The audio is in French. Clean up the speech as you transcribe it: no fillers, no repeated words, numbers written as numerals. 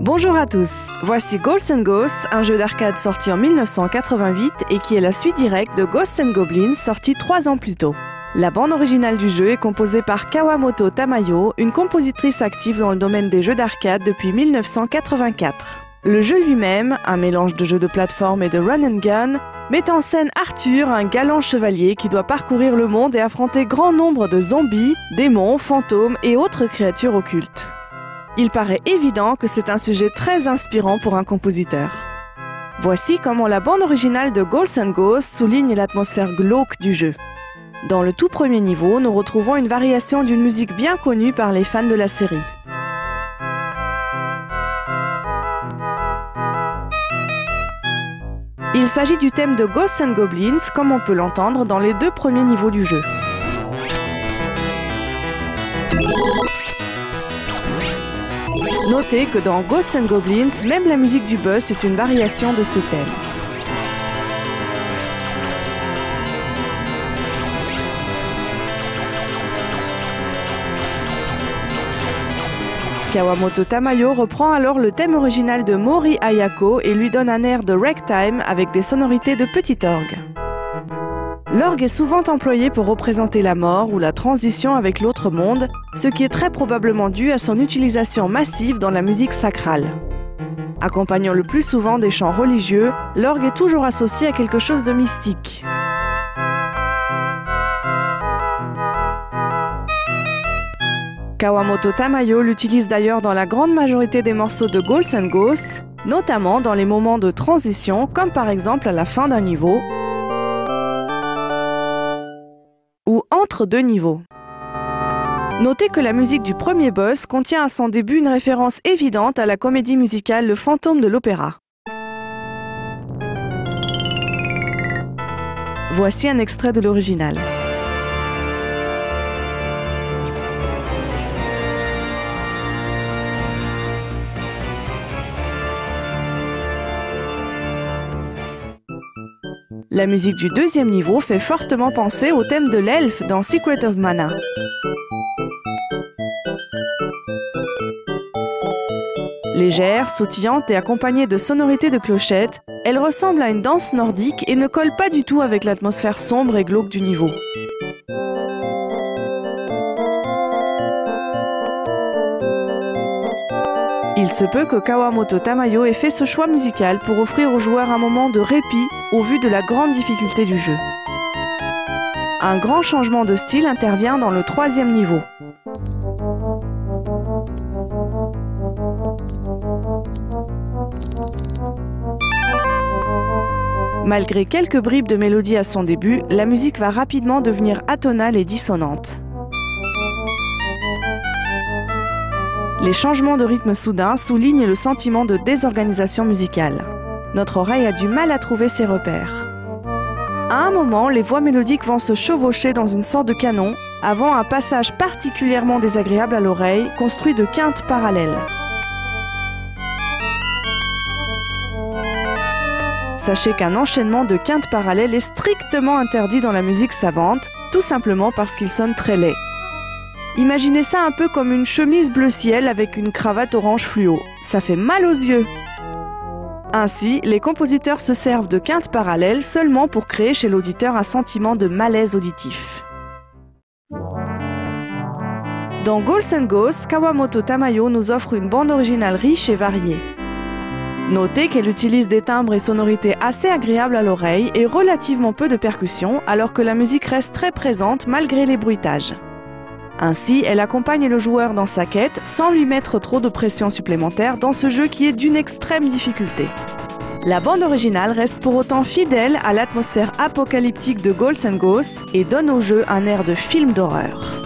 Bonjour à tous, voici Ghouls & Ghosts, un jeu d'arcade sorti en 1988 et qui est la suite directe de Ghosts & Goblins sorti 3 ans plus tôt. La bande originale du jeu est composée par Kawamoto Tamayo, une compositrice active dans le domaine des jeux d'arcade depuis 1984. Le jeu lui-même, un mélange de jeux de plateforme et de run and gun, met en scène Arthur, un galant chevalier qui doit parcourir le monde et affronter grand nombre de zombies, démons, fantômes et autres créatures occultes. Il paraît évident que c'est un sujet très inspirant pour un compositeur. Voici comment la bande originale de Ghouls & Ghosts souligne l'atmosphère glauque du jeu. Dans le tout premier niveau, nous retrouvons une variation d'une musique bien connue par les fans de la série. Il s'agit du thème de Ghosts & Goblins, comme on peut l'entendre dans les 2 premiers niveaux du jeu. Notez que dans Ghosts & Goblins, même la musique du boss est une variation de ce thème. Kawamoto Tamayo reprend alors le thème original de Mori Ayako et lui donne un air de ragtime avec des sonorités de petit orgue. L'orgue est souvent employé pour représenter la mort ou la transition avec l'autre monde, ce qui est très probablement dû à son utilisation massive dans la musique sacrale. Accompagnant le plus souvent des chants religieux, l'orgue est toujours associé à quelque chose de mystique. Kawamoto Tamayo l'utilise d'ailleurs dans la grande majorité des morceaux de Ghouls & Ghosts, notamment dans les moments de transition, comme par exemple à la fin d'un niveau ou entre 2 niveaux. Notez que la musique du premier boss contient à son début une référence évidente à la comédie musicale Le Fantôme de l'Opéra. Voici un extrait de l'original. La musique du deuxième niveau fait fortement penser au thème de l'elfe dans Secret of Mana. Légère, sautillante et accompagnée de sonorités de clochettes, elle ressemble à une danse nordique et ne colle pas du tout avec l'atmosphère sombre et glauque du niveau. Il se peut que Kawamoto Tamayo ait fait ce choix musical pour offrir aux joueurs un moment de répit au vu de la grande difficulté du jeu. Un grand changement de style intervient dans le 3e niveau. Malgré quelques bribes de mélodie à son début, la musique va rapidement devenir atonale et dissonante. Les changements de rythme soudains soulignent le sentiment de désorganisation musicale. Notre oreille a du mal à trouver ses repères. À un moment, les voix mélodiques vont se chevaucher dans une sorte de canon, avant un passage particulièrement désagréable à l'oreille, construit de quintes parallèles. Sachez qu'un enchaînement de quintes parallèles est strictement interdit dans la musique savante, tout simplement parce qu'il sonne très laid. Imaginez ça un peu comme une chemise bleu ciel avec une cravate orange fluo. Ça fait mal aux yeux. Ainsi, les compositeurs se servent de quintes parallèles seulement pour créer chez l'auditeur un sentiment de malaise auditif. Dans Ghouls & Ghosts, Kawamoto Tamayo nous offre une bande originale riche et variée. Notez qu'elle utilise des timbres et sonorités assez agréables à l'oreille et relativement peu de percussions, alors que la musique reste très présente malgré les bruitages. Ainsi, elle accompagne le joueur dans sa quête sans lui mettre trop de pression supplémentaire dans ce jeu qui est d'une extrême difficulté. La bande originale reste pour autant fidèle à l'atmosphère apocalyptique de Ghouls & Ghosts et donne au jeu un air de film d'horreur.